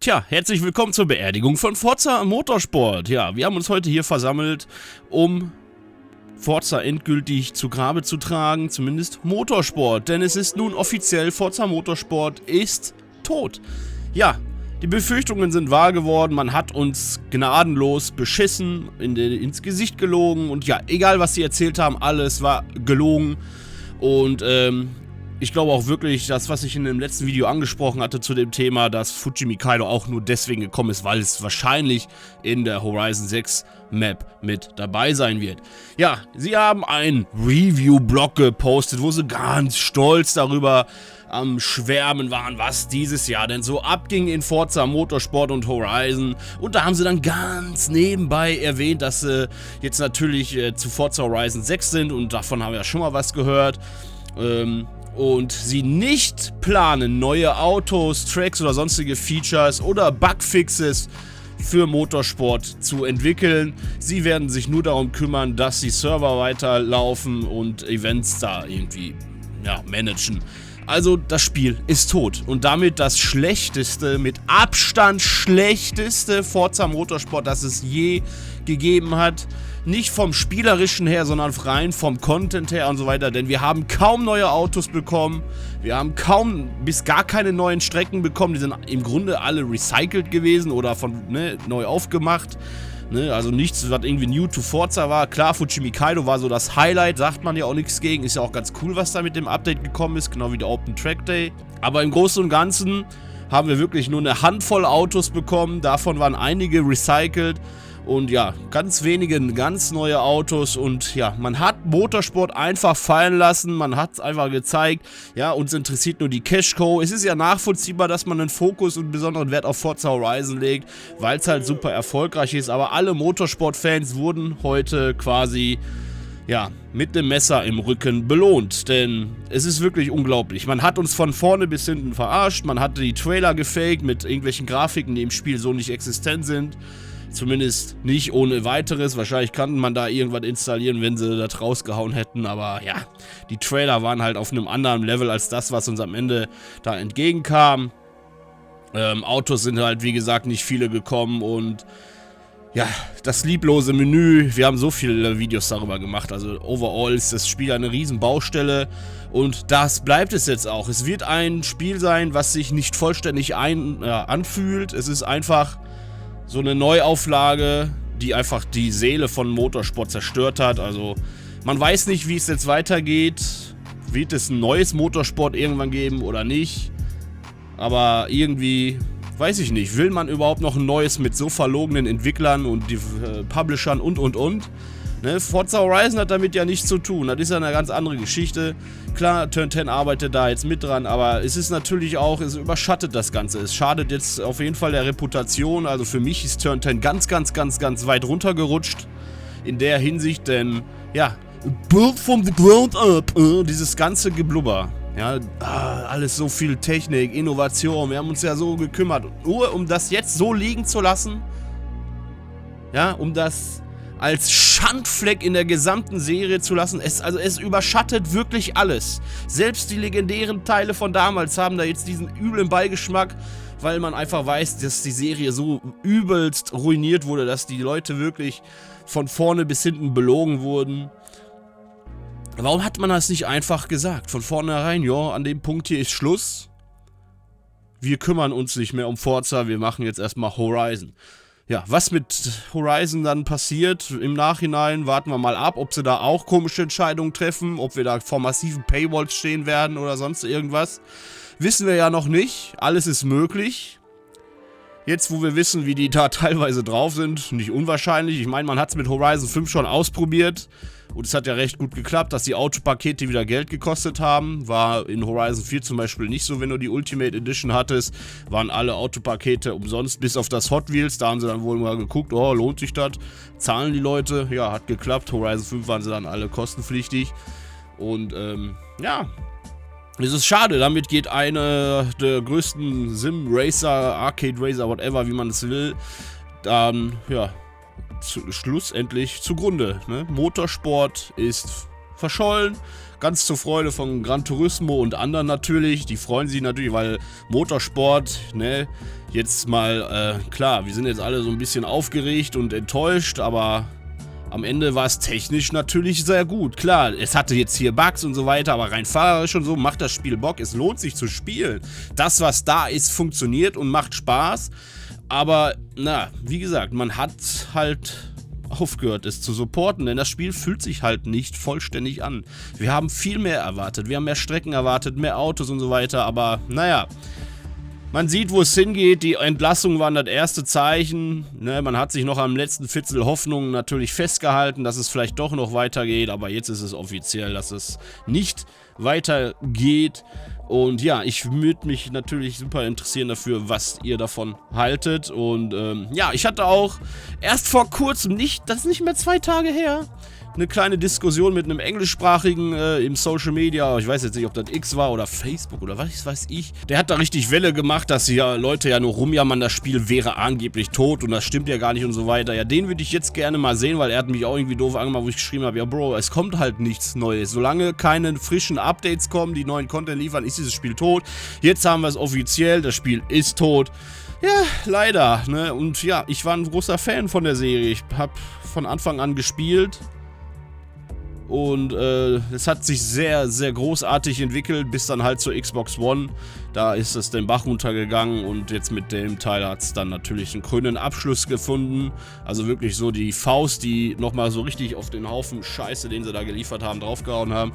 Tja, herzlich willkommen zur Beerdigung von Forza Motorsport. Ja, wir haben uns heute hier versammelt, um Forza endgültig zu Grabe zu tragen, zumindest Motorsport. Denn es ist nun offiziell, Forza Motorsport ist tot. Ja, die Befürchtungen sind wahr geworden, man hat uns gnadenlos beschissen, ins Gesicht gelogen. Und ja, egal was sie erzählt haben, alles war gelogen. Und ich glaube auch wirklich, das, was ich in dem letzten Video angesprochen hatte zu dem Thema, dass Fujimi Kaido auch nur deswegen gekommen ist, weil es wahrscheinlich in der Horizon 6 Map mit dabei sein wird. Ja, sie haben einen Review-Blog gepostet, wo sie ganz stolz darüber am Schwärmen waren, was dieses Jahr denn so abging in Forza Motorsport und Horizon. Und da haben sie dann ganz nebenbei erwähnt, dass sie jetzt natürlich zu Forza Horizon 6 sind, und davon haben wir ja schon mal was gehört. Und sie nicht planen, neue Autos, Tracks oder sonstige Features oder Bugfixes für Motorsport zu entwickeln. Sie werden sich nur darum kümmern, dass die Server weiterlaufen und Events da irgendwie managen. Also das Spiel ist tot und damit das schlechteste, mit Abstand schlechteste Forza Motorsport, das es je gegeben hat. Nicht vom Spielerischen her, sondern rein vom Content her und so weiter, denn wir haben kaum neue Autos bekommen, wir haben kaum bis gar keine neuen Strecken bekommen, die sind im Grunde alle recycelt gewesen oder neu aufgemacht. Also nichts, was irgendwie new to Forza war. Klar, Fujimi Kaido war so das Highlight, sagt man ja auch nichts gegen, ist ja auch ganz cool, was da mit dem Update gekommen ist, genau wie der Open Track Day. Aber im Großen und Ganzen haben wir wirklich nur eine Handvoll Autos bekommen, davon waren einige recycelt. Und ja, ganz wenige, ganz neue Autos, und ja, man hat Motorsport einfach fallen lassen, man hat es einfach gezeigt, ja, uns interessiert nur die Cash-Cow. Es ist ja nachvollziehbar, dass man einen Fokus und einen besonderen Wert auf Forza Horizon legt, weil es halt super erfolgreich ist, aber alle Motorsport-Fans wurden heute quasi, ja, mit dem Messer im Rücken belohnt, denn es ist wirklich unglaublich. Man hat uns von vorne bis hinten verarscht, man hatte die Trailer gefaked mit irgendwelchen Grafiken, die im Spiel so nicht existent sind. Zumindest nicht ohne weiteres. Wahrscheinlich kann man da irgendwas installieren, wenn sie das rausgehauen hätten. Aber ja, die Trailer waren halt auf einem anderen Level als das, was uns am Ende da entgegenkam. Autos sind halt, wie gesagt, nicht viele gekommen. Und ja, das lieblose Menü. Wir haben so viele Videos darüber gemacht. Also overall ist das Spiel eine riesen Baustelle. Und das bleibt es jetzt auch. Es wird ein Spiel sein, was sich nicht vollständig anfühlt. Es ist einfach so eine Neuauflage, die einfach die Seele von Motorsport zerstört hat. Also man weiß nicht, wie es jetzt weitergeht. Wird es ein neues Motorsport irgendwann geben oder nicht? Aber irgendwie, weiß ich nicht, will man überhaupt noch ein neues mit so verlogenen Entwicklern und Publishern und? Ne? Forza Horizon hat damit ja nichts zu tun, das ist ja eine ganz andere Geschichte. Klar, Turn 10 arbeitet da jetzt mit dran, aber es ist natürlich auch, es überschattet das Ganze. Es schadet jetzt auf jeden Fall der Reputation, also für mich ist Turn 10 ganz weit runtergerutscht in der Hinsicht, denn ja, build from the ground up, dieses ganze Geblubber. Ja, alles so viel Technik, Innovation, wir haben uns ja so gekümmert, nur um das jetzt so liegen zu lassen, ja, um das als Schandfleck in der gesamten Serie zu lassen. Es überschattet wirklich alles. Selbst die legendären Teile von damals haben da jetzt diesen üblen Beigeschmack, weil man einfach weiß, dass die Serie so übelst ruiniert wurde, dass die Leute wirklich von vorne bis hinten belogen wurden. Warum hat man das nicht einfach gesagt? Von vornherein, ja, an dem Punkt hier ist Schluss. Wir kümmern uns nicht mehr um Forza, wir machen jetzt erstmal Horizon. Ja, was mit Horizon dann passiert im Nachhinein, warten wir mal ab, ob sie da auch komische Entscheidungen treffen, ob wir da vor massiven Paywalls stehen werden oder sonst irgendwas. Wissen wir ja noch nicht, alles ist möglich. Jetzt, wo wir wissen, wie die da teilweise drauf sind, nicht unwahrscheinlich. Ich meine, man hat es mit Horizon 5 schon ausprobiert und es hat ja recht gut geklappt, dass die Autopakete wieder Geld gekostet haben. War in Horizon 4 zum Beispiel nicht so, wenn du die Ultimate Edition hattest, waren alle Autopakete umsonst, bis auf das Hot Wheels. Da haben sie dann wohl mal geguckt, oh, lohnt sich das? Zahlen die Leute? Ja, hat geklappt. Horizon 5 waren sie dann alle kostenpflichtig. Und ja, es ist schade, damit geht eine der größten Sim-Racer, Arcade-Racer, whatever, wie man es will, dann, ja, schlussendlich zugrunde. Ne? Motorsport ist verschollen. Ganz zur Freude von Gran Turismo und anderen natürlich. Die freuen sich natürlich, weil Motorsport, ne, jetzt mal, klar, wir sind jetzt alle so ein bisschen aufgeregt und enttäuscht, aber am Ende war es technisch natürlich sehr gut. Klar, es hatte jetzt hier Bugs und so weiter, aber rein fahrerisch und so macht das Spiel Bock. Es lohnt sich zu spielen. Das, was da ist, funktioniert und macht Spaß. Aber, na, wie gesagt, man hat halt aufgehört, es zu supporten, denn das Spiel fühlt sich halt nicht vollständig an. Wir haben viel mehr erwartet, wir haben mehr Strecken erwartet, mehr Autos und so weiter, aber naja, man sieht, wo es hingeht. Die Entlassung waren das erste Zeichen, ne? Man hat sich noch am letzten Fitzel Hoffnung natürlich festgehalten, dass es vielleicht doch noch weitergeht, aber jetzt ist es offiziell, dass es nicht weitergeht. Und ja, ich würde mich natürlich super interessieren dafür, was ihr davon haltet. Und ja, ich hatte auch erst vor kurzem, das ist nicht mehr 2 Tage her, eine kleine Diskussion mit einem englischsprachigen im Social Media. Ich weiß jetzt nicht, ob das X war oder Facebook oder was weiß ich. Der hat da richtig Welle gemacht, dass die Leute ja nur rumjammern, das Spiel wäre angeblich tot und das stimmt ja gar nicht und so weiter. Ja, den würde ich jetzt gerne mal sehen, weil er hat mich auch irgendwie doof angemacht, wo ich geschrieben habe, ja Bro, es kommt halt nichts Neues. Solange keine frischen Updates kommen, die neuen Content liefern, ist dieses Spiel tot. Jetzt haben wir es offiziell, das Spiel ist tot. Ja, leider, ne? Und ja, ich war ein großer Fan von der Serie. Ich habe von Anfang an gespielt. Und es hat sich sehr, sehr großartig entwickelt, bis dann halt zur Xbox One. Da ist es den Bach runtergegangen und jetzt mit dem Teil hat es dann natürlich einen grünen Abschluss gefunden. Also wirklich so die Faust, die nochmal so richtig auf den Haufen Scheiße, den sie da geliefert haben, draufgehauen haben.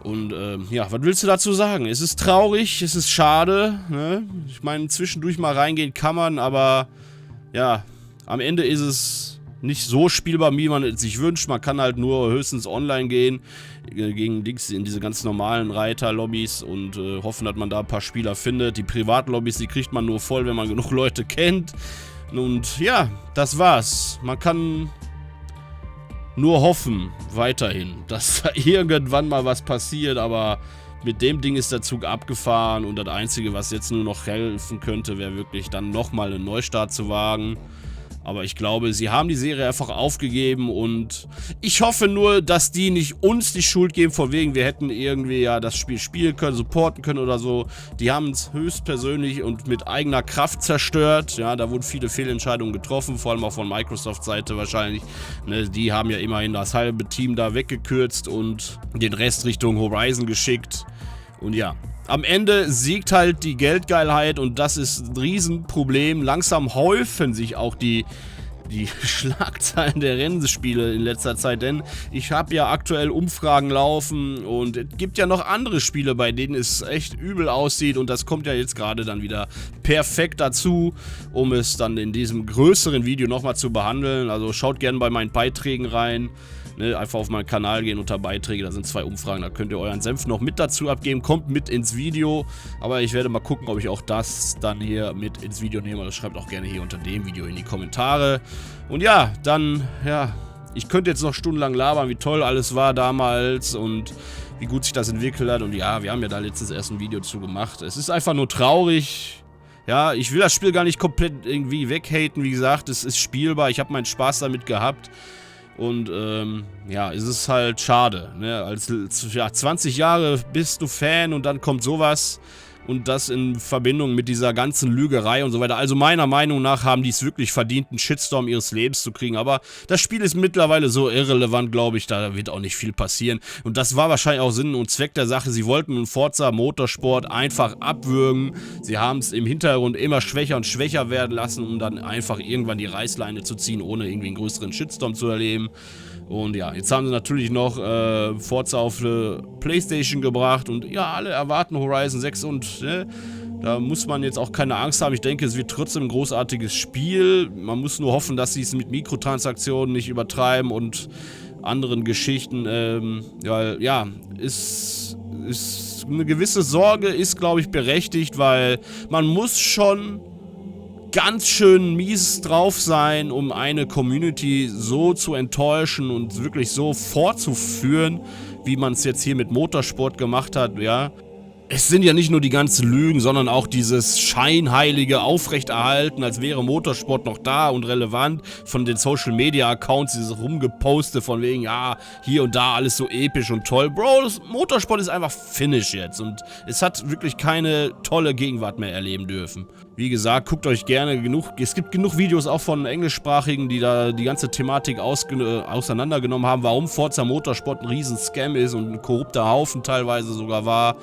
Und ja, was willst du dazu sagen? Es ist traurig, es ist schade, ne? Ich meine, zwischendurch mal reingehen kann man, aber ja, am Ende ist es nicht so spielbar, wie man es sich wünscht. Man kann halt nur höchstens online gehen, gegen Dings in diese ganz normalen Reiter-Lobbys und hoffen, dass man da ein paar Spieler findet. Die Privatlobbys, die kriegt man nur voll, wenn man genug Leute kennt. Und ja, das war's. Man kann nur hoffen, weiterhin, dass da irgendwann mal was passiert, aber mit dem Ding ist der Zug abgefahren und das Einzige, was jetzt nur noch helfen könnte, wäre wirklich dann nochmal einen Neustart zu wagen. Aber ich glaube, sie haben die Serie einfach aufgegeben und ich hoffe nur, dass die nicht uns die Schuld geben, von wegen, wir hätten irgendwie ja das Spiel spielen können, supporten können oder so. Die haben es höchstpersönlich und mit eigener Kraft zerstört. Ja, da wurden viele Fehlentscheidungen getroffen, vor allem auch von Microsoft-Seite wahrscheinlich. Ne, die haben ja immerhin das halbe Team da weggekürzt und den Rest Richtung Horizon geschickt. Und ja, am Ende siegt halt die Geldgeilheit und das ist ein Riesenproblem. Langsam häufen sich auch die Schlagzeilen der Rennspiele in letzter Zeit, denn ich habe ja aktuell Umfragen laufen und es gibt ja noch andere Spiele, bei denen es echt übel aussieht und das kommt ja jetzt gerade dann wieder perfekt dazu, um es dann in diesem größeren Video nochmal zu behandeln. Also schaut gerne bei meinen Beiträgen rein. Ne, einfach auf meinen Kanal gehen unter Beiträge, da sind 2 Umfragen, da könnt ihr euren Senf noch mit dazu abgeben, kommt mit ins Video, aber ich werde mal gucken, ob ich auch das dann hier mit ins Video nehme, das schreibt auch gerne hier unter dem Video in die Kommentare. Und ja, dann, ja, ich könnte jetzt noch stundenlang labern, wie toll alles war damals und wie gut sich das entwickelt hat und ja, wir haben ja da letztens erst ein Video zu gemacht. Es ist einfach nur traurig. Ja, ich will das Spiel gar nicht komplett irgendwie weghaten, wie gesagt, es ist spielbar, ich habe meinen Spaß damit gehabt. Und ja, es ist halt schade, ne? Ja, 20 Jahre bist du Fan und dann kommt sowas und das in Verbindung mit dieser ganzen Lügerei und so weiter. Also meiner Meinung nach haben die es wirklich verdient, einen Shitstorm ihres Lebens zu kriegen. Aber das Spiel ist mittlerweile so irrelevant, glaube ich, da wird auch nicht viel passieren. Und das war wahrscheinlich auch Sinn und Zweck der Sache. Sie wollten einen Forza Motorsport einfach abwürgen. Sie haben es im Hintergrund immer schwächer und schwächer werden lassen, um dann einfach irgendwann die Reißleine zu ziehen, ohne irgendwie einen größeren Shitstorm zu erleben. Und ja, jetzt haben sie natürlich noch Forza auf eine Playstation gebracht und ja, alle erwarten Horizon 6 und da muss man jetzt auch keine Angst haben. Ich denke, es wird trotzdem ein großartiges Spiel. Man muss nur hoffen, dass sie es mit Mikrotransaktionen nicht übertreiben und anderen Geschichten. Ja, ist eine gewisse Sorge ist, glaube ich, berechtigt, weil man muss schon ganz schön mies drauf sein, um eine Community so zu enttäuschen und wirklich so fortzuführen, wie man es jetzt hier mit Motorsport gemacht hat, ja. Es sind ja nicht nur die ganzen Lügen, sondern auch dieses scheinheilige Aufrechterhalten, als wäre Motorsport noch da und relevant von den Social Media Accounts, dieses Rumgeposte von wegen, ja, hier und da alles so episch und toll. Bro, das Motorsport ist einfach Finish jetzt und es hat wirklich keine tolle Gegenwart mehr erleben dürfen. Wie gesagt, guckt euch gerne es gibt genug Videos auch von Englischsprachigen, die da die ganze Thematik auseinandergenommen haben, warum Forza Motorsport ein riesen Scam ist und ein korrupter Haufen teilweise sogar war.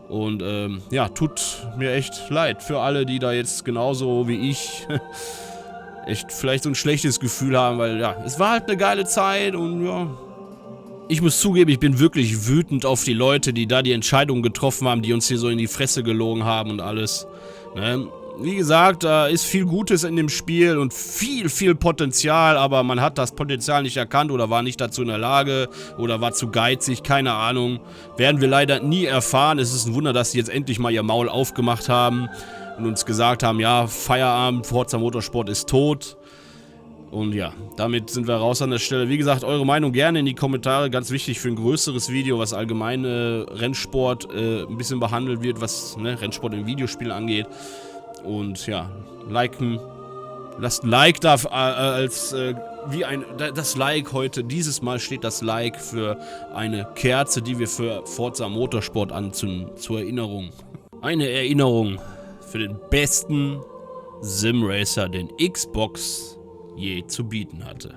Und ja, tut mir echt leid für alle, die da jetzt genauso wie ich echt vielleicht so ein schlechtes Gefühl haben, weil ja, es war halt eine geile Zeit und ja. Ich muss zugeben, ich bin wirklich wütend auf die Leute, die da die Entscheidungen getroffen haben, die uns hier so in die Fresse gelogen haben und alles. Ne? Wie gesagt, da ist viel Gutes in dem Spiel und viel Potenzial, aber man hat das Potenzial nicht erkannt oder war nicht dazu in der Lage oder war zu geizig, keine Ahnung. Werden wir leider nie erfahren. Es ist ein Wunder, dass sie jetzt endlich mal ihr Maul aufgemacht haben und uns gesagt haben, ja, Feierabend, Forza Motorsport ist tot. Und ja, damit sind wir raus an der Stelle. Wie gesagt, eure Meinung gerne in die Kommentare. Ganz wichtig für ein größeres Video, was allgemeine Rennsport ein bisschen behandelt wird, was Rennsport im Videospiel angeht. Und ja, liken. Lasst ein Like da das Like heute. Dieses Mal steht das Like für eine Kerze, die wir für Forza Motorsport anzünden. Zur Erinnerung. Eine Erinnerung für den besten Simracer, den Xbox je zu bieten hatte.